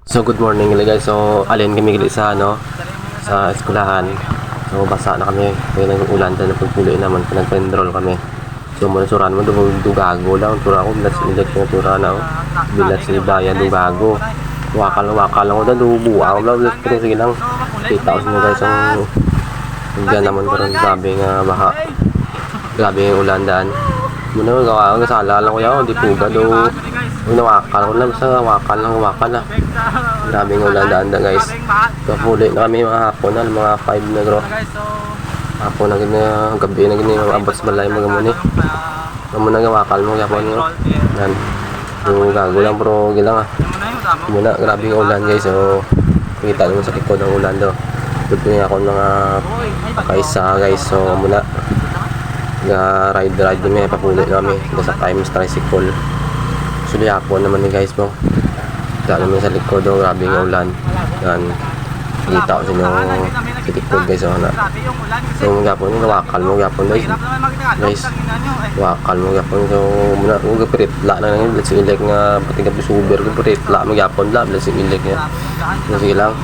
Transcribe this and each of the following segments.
So good morning guys. So alin kami gali sa sa eskwelahan. So basa na kami. Kaya nag-ulan na pagpuloy naman pinag-enroll kami. So muna suran mo dugago lang tura ko bilas ilek na tura na. Bilas ni bayan dugago. Wakal lang ko dubuaw lang pero sige lang. 3,000 mo guys ang diyan naman karon grabe nga baha. Grabe yung ulan daan. Muna gawa ang sala lang ko yaw di puga do. Nawakal ko lang sa wakal na. Grabe ng ulan daan guys. Kapuli na kami mga hapon na mga 5 na gro. Hapon na gina gabi na gina abot sa balay magamuni. Amo na wakal mo yapon no. Yan. Yung gago lang pero gilang Muna grabe ng ulan guys. So kita mo sa likod ng ulan do. Dito niya ako mga kaisa guys. So muna ride na papuli kami sa Times tricycle. So hapon naman ni guys mo. Kita naman sa likod do grabe ng ulan. Yan. Kita ko sa inyo sa likod guys na. So gapon yung wakal mo gapon guys. Wakal mo gapon so muna ko gapiritla na lang let's ilek nga pati gabi super gapiritla mo gapon la let's ilek nga. So sige lang.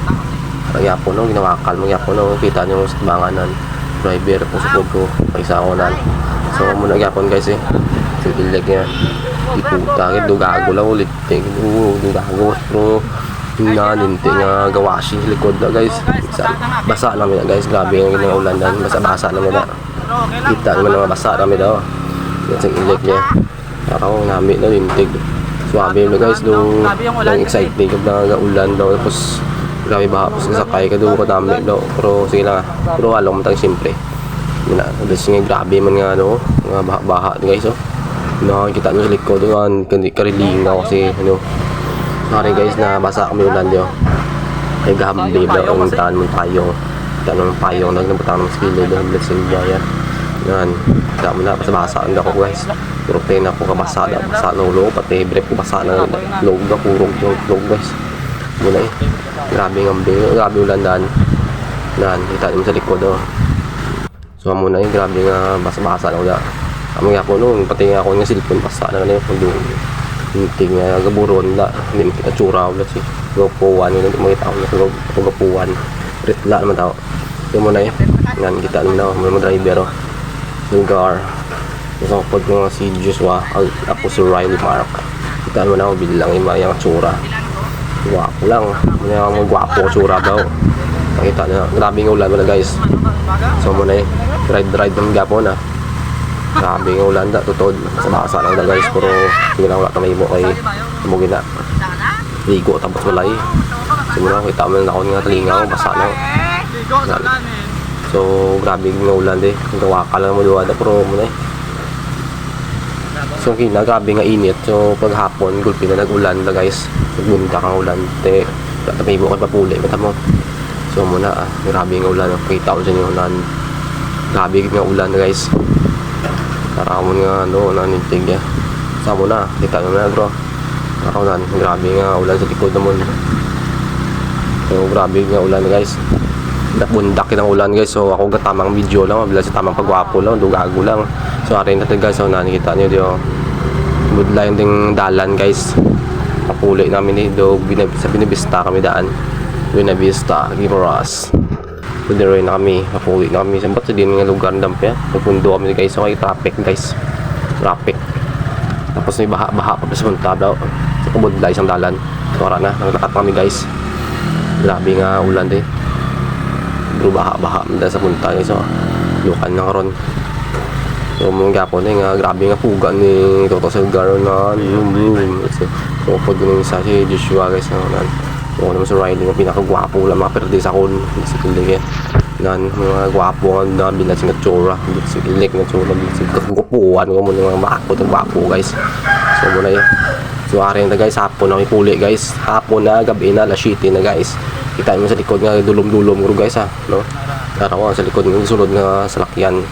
Gapon no ginawakal mo gapon no kita niyo sa banganan driver po sa ko paisa ko nan. So muna gapon guys so ilek nga iputa dugago lang ulit dugago pero ninti nga gawashi likod na guys basa namin na guys grabe yung ulan dan basa namin na kita naman mga basa namin daw sa ilek niya parang namin na lintig swabe na guys do lang excited ka na ulan daw tapos grabe baha tapos kasakay ka doon ko namin daw pero sige lang pero alam mo tang siyempre tapos nga grabe man nga nga baha guys nakikita nyo sa likod doon kariling ako kasi sorry guys na basa kami ulan diyo ay gahambi daw ang taan mong payong nagbutang ng skilo doon bless yung bayan yan kaya mo na basa ang ako guys pero tayo na ako kabasa ng ulo pati brief ko basa ng log kurong guys muna grabe ulan daan kita nyo sa likod so muna grabe nga basa na ulan kami nga po noon, pati nga ako ng cellphone basa na ganyan kung doon hindi nga gaburon na hindi mo kita tsura ulit si gapuan yun mga tao na gapuan ritla naman tao yun mo na yan kita naman ako mga driver lugar so pag mga si Joshua ako si Riley Mark kita naman ako bilang yung tsura guwapo lang mga guwapo tsura daw nakita na grabe nga ulan mo na guys so mo na ride naman gapo na grabe yung ulan da tutod sa basa lang da guys pero hindi lang wala kamay mo kay mugin na ligo tapos walay siguro kita mo na ako nga talingaw basa na so grabe yung ulan gawaka lang mo duwa da pero muna so grabe nga init so paghapon gulpi na nag-ulan da guys nagbunta kang ulan kamay mo kay papuli mata mo so muna grabe yung ulan kita ko sa inyo ulan grabe nga ulan da guys taramon nga nanintig niya sa mo na kita nyo na bro nakaunan grabe nga ulan sa likod naman so grabe nga ulan guys bundak kitang ulan guys so ako tamang video lang bila sa tamang pagwapo lang dugago lang so arin natin guys so nakikita nyo diyo budlayan ding dalan guys kapuli namin dito sa Binibista kami daan Binibista Giboras pwede rin na kami kapuli na kami sambat sa din nga lugar ng dampi nagpundo kami guys so may traffic guys tapos may baha pa sa punta daw sa kubudlay isang dalan so ara na naglakat kami guys grabe nga ulan bro baha dahil sa punta guys so lukan na karon so mong gapon nga grabe nga puga ni Toto Selgaro na so pwede nung isa si Joshua guys na so naman sa riding ang pinakagwapo lang mga perdes ako sa kilig mga gwapo na bilang si Natsura si Ilek Natsura si kagupuan ko muna mga makakot ang gwapo guys so muna yun so arin na guys hapon na may puli guys hapon na gabi na alas 7 na guys kita mo sa likod nga dulom guys taraw sa likod ng sulod nga salakyan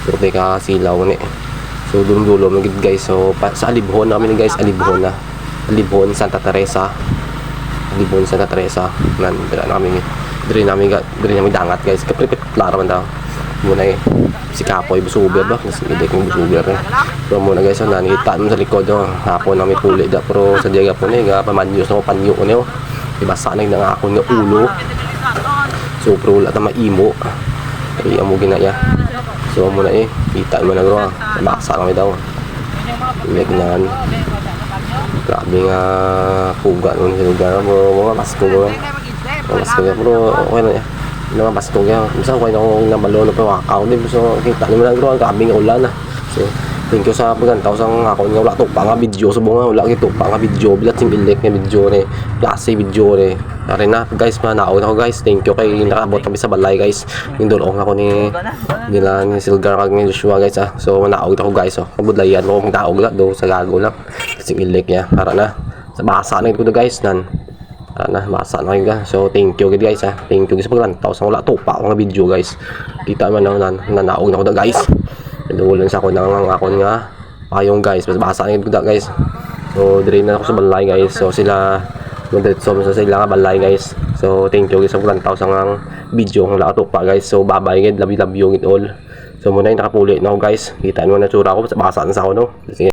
pero ka silaw so dulom na guys so sa Alibhon namin guys Alibhon Santa Teresa nan dire namin dangat guys kapripit klaro man daw muna si Kapoy busuber ba kasi hindi ko busuber pero muna guys nakita mo sa likod hapon namin puli da pero sa diaga po ga pamanyos na panyo ibasa na nga ako nga ulo. So pro wala ta maimo. Ay amo ginaya. So mo na kita mo na gro. Baksa kami daw. Ileg na kan. Grabe nga puga nun sa lugar mo mga Pasko mo. Pasko nga bro. Okay na mga Pasko nga. Bisa ko na akong nabalo na pa ako din. So kita mo na gro. Grabe nga ulan na. So thank you sa pagkantaw sa ako nga wala to pa nga video sa bunga wala gito pa nga video bilat sing ilik nga video ni klase video ni ari na guys manaog na ako guys thank you kay nakabot kami sa balay guys indulong ako ni nila ni Silgar kag ni Joshua guys so manaog ako guys kabudlayan mo kung taog la do sa gago lang sing ilik ya para na sa basa na ito guys nan na basa na kayo so thank you guys thank you sa pagkantaw sa wala to pa nga video guys kita man nan nanaog na ako guys Nadulan sa ako ng akon nga payong guys. Basa na yung guys. So, dire na ako sa balay guys. So, sila magdiretso sa sila nga balay guys. So, thank you guys sa paglantaw sa nga video kung lato pa guys. So, bye-bye guys. Love you all. So, muna yung nakapuli na ako guys. Kita mo na tsura ko. Basa na sa ako no. Sige.